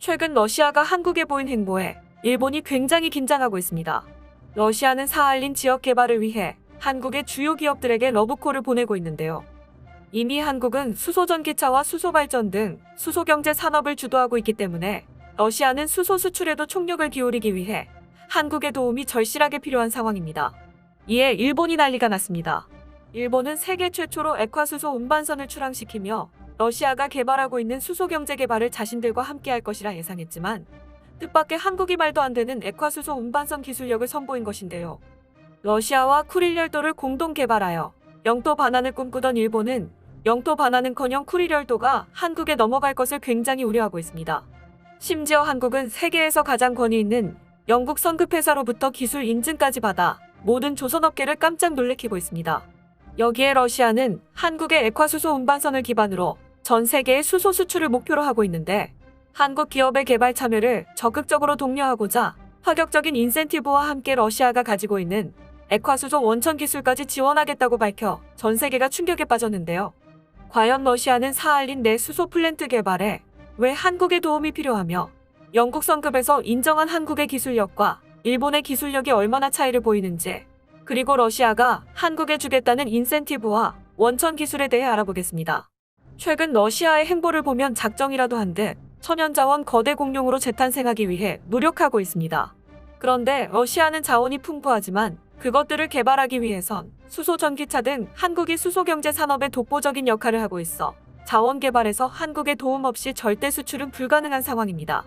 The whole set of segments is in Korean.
최근 러시아가 한국에 보인 행보에 일본이 굉장히 긴장하고 있습니다. 러시아는 사할린 지역 개발을 위해 한국의 주요 기업들에게 러브콜을 보내고 있는데요. 이미 한국은 수소전기차와 수소발전 등 수소경제 산업을 주도하고 있기 때문에 러시아는 수소 수출에도 총력을 기울이기 위해 한국의 도움이 절실하게 필요한 상황입니다. 이에 일본이 난리가 났습니다. 일본은 세계 최초로 액화수소 운반선을 출항시키며 러시아가 개발하고 있는 수소경제 개발을 자신들과 함께할 것이라 예상했지만 뜻밖의 한국이 말도 안 되는 액화수소 운반선 기술력을 선보인 것인데요. 러시아와 쿠릴 열도를 공동 개발하여 영토 반환을 꿈꾸던 일본은 영토 반환은커녕 쿠릴 열도가 한국에 넘어갈 것을 굉장히 우려하고 있습니다. 심지어 한국은 세계에서 가장 권위 있는 영국 성급회사로부터 기술 인증까지 받아 모든 조선업계를 깜짝 놀래키고 있습니다. 여기에 러시아는 한국의 액화수소 운반선을 기반으로 전 세계의 수소 수출을 목표로 하고 있는데 한국 기업의 개발 참여를 적극적으로 독려하고자 파격적인 인센티브와 함께 러시아가 가지고 있는 액화수소 원천 기술까지 지원하겠다고 밝혀 전 세계가 충격에 빠졌는데요. 과연 러시아는 사할린 내 수소 플랜트 개발에 왜 한국의 도움이 필요하며 영국 성급에서 인정한 한국의 기술력과 일본의 기술력이 얼마나 차이를 보이는지, 그리고 러시아가 한국에 주겠다는 인센티브와 원천 기술에 대해 알아보겠습니다. 최근 러시아의 행보를 보면 작정이라도 한 듯 천연자원 거대 공룡으로 재탄생하기 위해 노력하고 있습니다. 그런데 러시아는 자원이 풍부하지만 그것들을 개발하기 위해선 수소 전기차 등 한국이 수소경제 산업의 독보적인 역할을 하고 있어 자원 개발에서 한국의 도움 없이 절대 수출은 불가능한 상황입니다.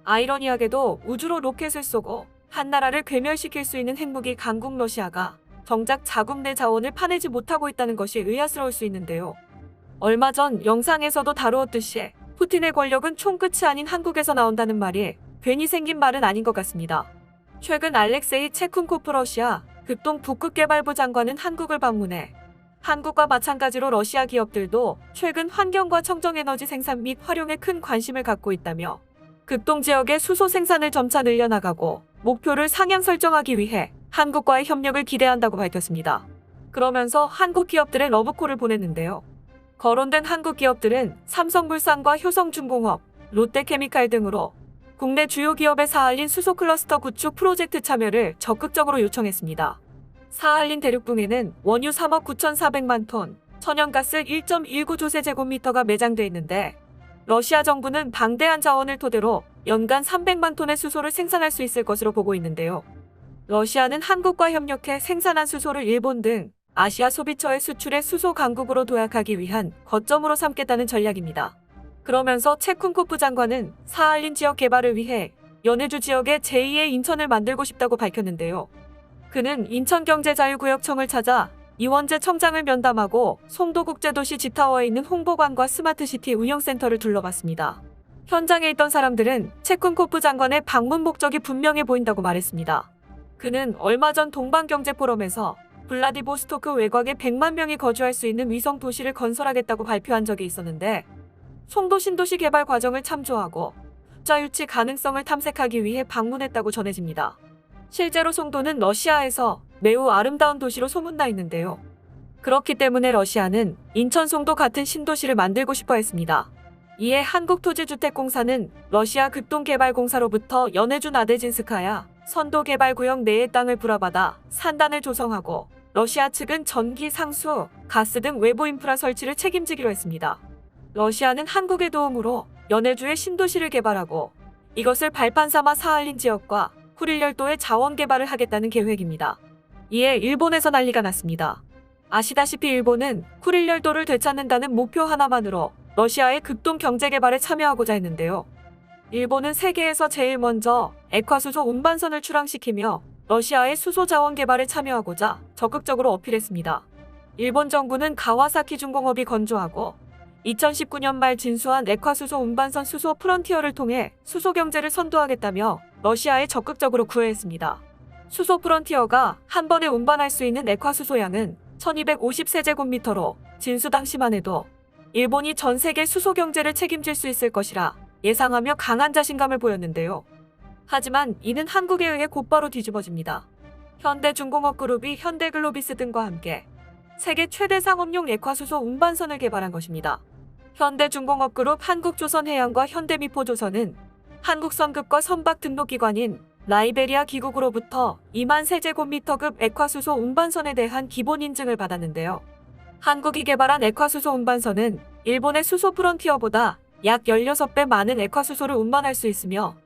아이러니하게도 우주로 로켓을 쏘고 한 나라를 괴멸시킬 수 있는 핵무기 강국 러시아가 정작 자국 내 자원을 파내지 못하고 있다는 것이 의아스러울 수 있는데요. 얼마 전 영상에서도 다루었듯이 푸틴의 권력은 총끝이 아닌 한국에서 나온다는 말이 괜히 생긴 말은 아닌 것 같습니다. 최근 알렉세이 체쿤코프 러시아 극동 북극개발부 장관은 한국을 방문해 한국과 마찬가지로 러시아 기업들도 최근 환경과 청정에너지 생산 및 활용에 큰 관심을 갖고 있다며 극동 지역의 수소 생산을 점차 늘려나가고 목표를 상향 설정하기 위해 한국과의 협력을 기대한다고 밝혔습니다. 그러면서 한국 기업들의 러브콜을 보냈는데요. 거론된 한국 기업들은 삼성물산과 효성중공업, 롯데케미칼 등으로 국내 주요 기업의 사할린 수소 클러스터 구축 프로젝트 참여를 적극적으로 요청했습니다. 사할린 대륙붕에는 원유 3억 9,400만 톤, 천연가스 1.19조세 제곱미터가 매장돼 있는데 러시아 정부는 방대한 자원을 토대로 연간 300만 톤의 수소를 생산할 수 있을 것으로 보고 있는데요. 러시아는 한국과 협력해 생산한 수소를 일본 등 아시아 소비처의 수출의 수소 강국으로 도약하기 위한 거점으로 삼겠다는 전략입니다. 그러면서 체쿤코프 장관은 사할린 지역 개발을 위해 연해주 지역에 제2의 인천을 만들고 싶다고 밝혔는데요. 그는 인천경제자유구역청을 찾아 이원재 청장을 면담하고 송도국제도시 지타워에 있는 홍보관과 스마트시티 운영센터를 둘러봤습니다. 현장에 있던 사람들은 체쿤코프 장관의 방문 목적이 분명해 보인다고 말했습니다. 그는 얼마 전 동방경제포럼에서 블라디보스토크 외곽에 100만 명이 거주할 수 있는 위성 도시를 건설하겠다고 발표한 적이 있었는데 송도 신도시 개발 과정을 참조하고 숫자 유치 가능성을 탐색하기 위해 방문했다고 전해집니다. 실제로 송도는 러시아에서 매우 아름다운 도시로 소문나 있는데요. 그렇기 때문에 러시아는 인천 송도 같은 신도시를 만들고 싶어 했습니다. 이에 한국토지주택공사는 러시아 극동개발공사로부터 연해주 나데진스카야 선도개발구역 내의 땅을 불화받아 산단을 조성하고 러시아 측은 전기, 상수, 가스 등 외부 인프라 설치를 책임지기로 했습니다. 러시아는 한국의 도움으로 연해주의 신도시를 개발하고 이것을 발판 삼아 사할린 지역과 쿠릴 열도의 자원 개발을 하겠다는 계획입니다. 이에 일본에서 난리가 났습니다. 아시다시피 일본은 쿠릴 열도를 되찾는다는 목표 하나만으로 러시아의 극동 경제 개발에 참여하고자 했는데요. 일본은 세계에서 제일 먼저 액화수소 운반선을 출항시키며 러시아의 수소 자원 개발에 참여하고자 적극적으로 어필했습니다. 일본 정부는 가와사키 중공업이 건조하고 2019년 말 진수한 액화수소 운반선 수소 프론티어를 통해 수소 경제를 선도하겠다며 러시아에 적극적으로 구애했습니다. 수소 프론티어가 한 번에 운반할 수 있는 액화수소 양은 1250세제곱미터로 진수 당시만 해도 일본이 전 세계 수소 경제를 책임질 수 있을 것이라 예상하며 강한 자신감을 보였는데요. 하지만 이는 한국에 의해 곧바로 뒤집어집니다. 현대중공업그룹이 현대글로비스 등과 함께 세계 최대 상업용 액화수소 운반선을 개발한 것입니다. 현대중공업그룹 한국조선해양과 현대미포조선은 한국 선급과 선박 등록기관인 라이베리아 기국으로부터 2만 세제곱미터급 액화수소 운반선에 대한 기본 인증을 받았는데요. 한국이 개발한 액화수소 운반선은 일본의 수소 프론티어보다 약 16배 많은 액화수소를 운반할 수 있으며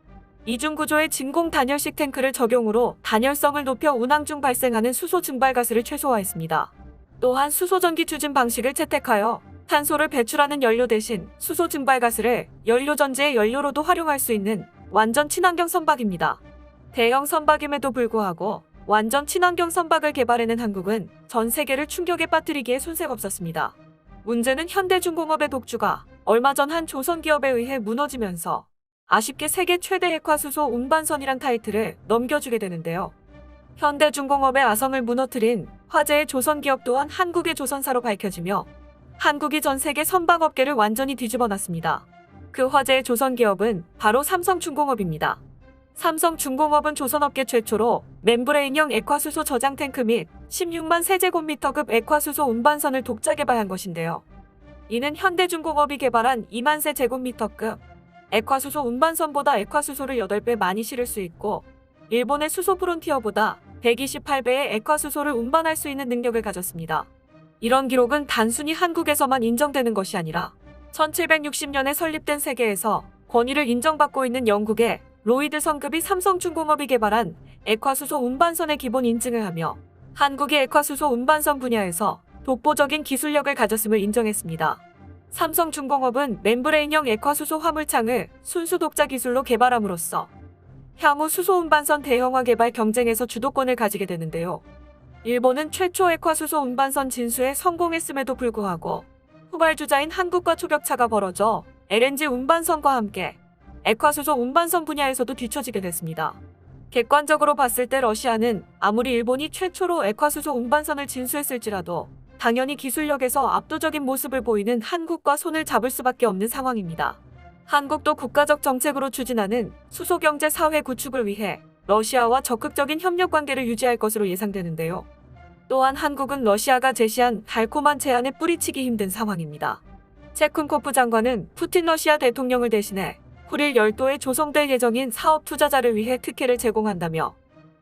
이중구조의 진공 단열식 탱크를 적용으로 단열성을 높여 운항 중 발생하는 수소 증발가스를 최소화했습니다. 또한 수소전기 추진 방식을 채택하여 탄소를 배출하는 연료 대신 수소 증발가스를 연료 전지의 연료로도 활용할 수 있는 완전 친환경 선박입니다. 대형 선박임에도 불구하고 완전 친환경 선박을 개발해낸 한국은 전 세계를 충격에 빠뜨리기에 손색 없었습니다. 문제는 현대중공업의 독주가 얼마 전 한 조선기업에 의해 무너지면서 아쉽게 세계 최대 액화수소 운반선이란 타이틀을 넘겨주게 되는데요. 현대중공업의 아성을 무너뜨린 화제의 조선기업 또한 한국의 조선사로 밝혀지며 한국이 전 세계 선박업계를 완전히 뒤집어놨습니다. 그 화제의 조선기업은 바로 삼성중공업입니다. 삼성중공업은 조선업계 최초로 멤브레인형 액화수소 저장 탱크 및 16만 세제곱미터급 액화수소 운반선을 독자 개발한 것인데요. 이는 현대중공업이 개발한 2만 세제곱미터급 액화수소 운반선보다 액화수소를 8배 많이 실을 수 있고 일본의 수소 프론티어보다 128배의 액화수소를 운반할 수 있는 능력을 가졌습니다. 이런 기록은 단순히 한국에서만 인정되는 것이 아니라 1760년에 설립된 세계에서 권위를 인정받고 있는 영국의 로이드 성급이 삼성중공업이 개발한 액화수소 운반선의 기본 인증을 하며 한국이 액화수소 운반선 분야에서 독보적인 기술력을 가졌음을 인정했습니다. 삼성중공업은 멤브레인형 액화수소 화물창을 순수 독자 기술로 개발함으로써 향후 수소 운반선 대형화 개발 경쟁에서 주도권을 가지게 되는데요. 일본은 최초 액화수소 운반선 진수에 성공했음에도 불구하고 후발주자인 한국과 초격차가 벌어져 LNG 운반선과 함께 액화수소 운반선 분야에서도 뒤처지게 됐습니다. 객관적으로 봤을 때 러시아는 아무리 일본이 최초로 액화수소 운반선을 진수했을지라도 당연히 기술력에서 압도적인 모습을 보이는 한국과 손을 잡을 수밖에 없는 상황입니다. 한국도 국가적 정책으로 추진하는 수소경제 사회 구축을 위해 러시아와 적극적인 협력 관계를 유지할 것으로 예상되는데요. 또한 한국은 러시아가 제시한 달콤한 제안에 뿌리치기 힘든 상황입니다. 체쿤코프 장관은 푸틴 러시아 대통령을 대신해 쿠릴 열도에 조성될 예정인 사업 투자자를 위해 특혜를 제공한다며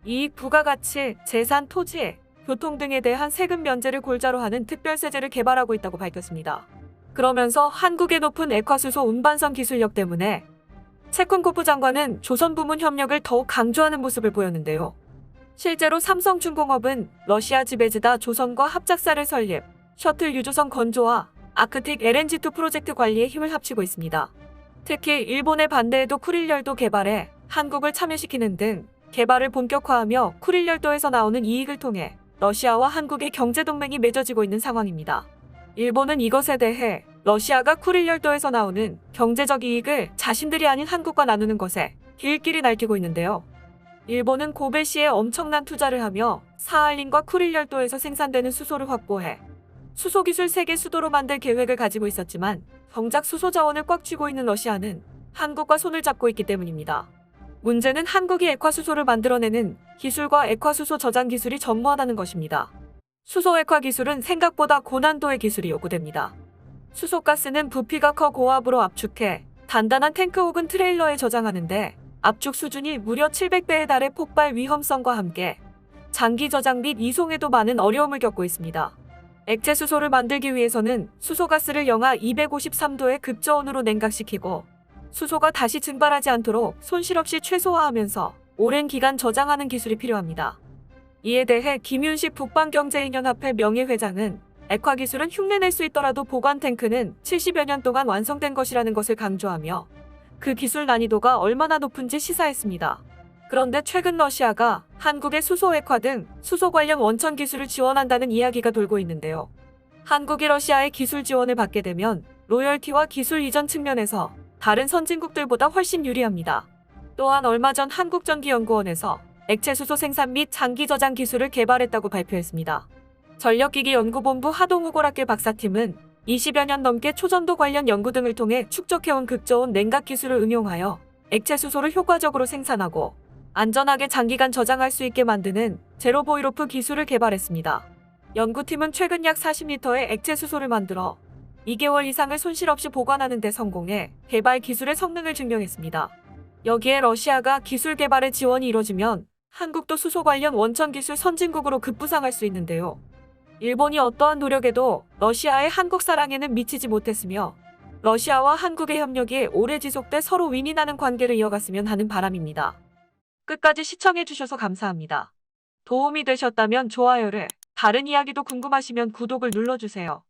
이익 부가가치, 재산, 토지, 교통 등에 대한 세금 면제를 골자로 하는 특별세제를 개발하고 있다고 밝혔습니다. 그러면서 한국의 높은 액화수소 운반선 기술력 때문에 체쿤코프 장관은 조선 부문 협력을 더욱 강조하는 모습을 보였는데요. 실제로 삼성중공업은 러시아 지베즈다 조선과 합작사를 설립, 셔틀 유조선 건조와 아크틱 LNG2 프로젝트 관리에 힘을 합치고 있습니다. 특히 일본의 반대에도 쿠릴 열도 개발에 한국을 참여시키는 등 개발을 본격화하며 쿠릴 열도에서 나오는 이익을 통해 러시아와 한국의 경제동맹이 맺어지고 있는 상황입니다. 일본은 이것에 대해 러시아가 쿠릴 열도에서 나오는 경제적 이익을 자신들이 아닌 한국과 나누는 것에 길길이 날뛰고 있는데요. 일본은 고베시에 엄청난 투자를 하며 사할린과 쿠릴 열도에서 생산되는 수소를 확보해 수소기술 세계 수도로 만들 계획을 가지고 있었지만 정작 수소 자원을 꽉 쥐고 있는 러시아는 한국과 손을 잡고 있기 때문입니다. 문제는 한국이 액화수소를 만들어내는 기술과 액화수소 저장 기술이 전무하다는 것입니다. 수소 액화 기술은 생각보다 고난도의 기술이 요구됩니다. 수소가스는 부피가 커 고압으로 압축해 단단한 탱크 혹은 트레일러에 저장하는데 압축 수준이 무려 700배에 달해 폭발 위험성과 함께 장기 저장 및 이송에도 많은 어려움을 겪고 있습니다. 액체 수소를 만들기 위해서는 수소가스를 영하 253도의 급저온으로 냉각시키고 수소가 다시 증발하지 않도록 손실 없이 최소화하면서 오랜 기간 저장하는 기술이 필요합니다. 이에 대해 김윤식 북방경제인연합회 명예회장은 액화 기술은 흉내낼 수 있더라도 보관 탱크는 70여 년 동안 완성된 것이라는 것을 강조하며 그 기술 난이도가 얼마나 높은지 시사했습니다. 그런데 최근 러시아가 한국의 수소 액화 등 수소 관련 원천 기술을 지원한다는 이야기가 돌고 있는데요. 한국이 러시아의 기술 지원을 받게 되면 로열티와 기술 이전 측면에서 다른 선진국들보다 훨씬 유리합니다. 또한 얼마 전 한국전기연구원에서 액체 수소 생산 및 장기 저장 기술을 개발했다고 발표했습니다. 전력기기연구본부 하동우골학계 박사팀은 20여 년 넘게 초전도 관련 연구 등을 통해 축적해온 극저온 냉각 기술을 응용하여 액체 수소를 효과적으로 생산하고 안전하게 장기간 저장할 수 있게 만드는 제로보이로프 기술을 개발했습니다. 연구팀은 최근 약 40리터의 액체 수소를 만들어 2개월 이상을 손실 없이 보관하는 데 성공해 개발 기술의 성능을 증명했습니다. 여기에 러시아가 기술 개발에 지원이 이뤄지면 한국도 수소 관련 원천 기술 선진국으로 급부상할 수 있는데요. 일본이 어떠한 노력에도 러시아의 한국 사랑에는 미치지 못했으며 러시아와 한국의 협력이 오래 지속돼 서로 윈윈하는 관계를 이어갔으면 하는 바람입니다. 끝까지 시청해주셔서 감사합니다. 도움이 되셨다면 좋아요를, 다른 이야기도 궁금하시면 구독을 눌러주세요.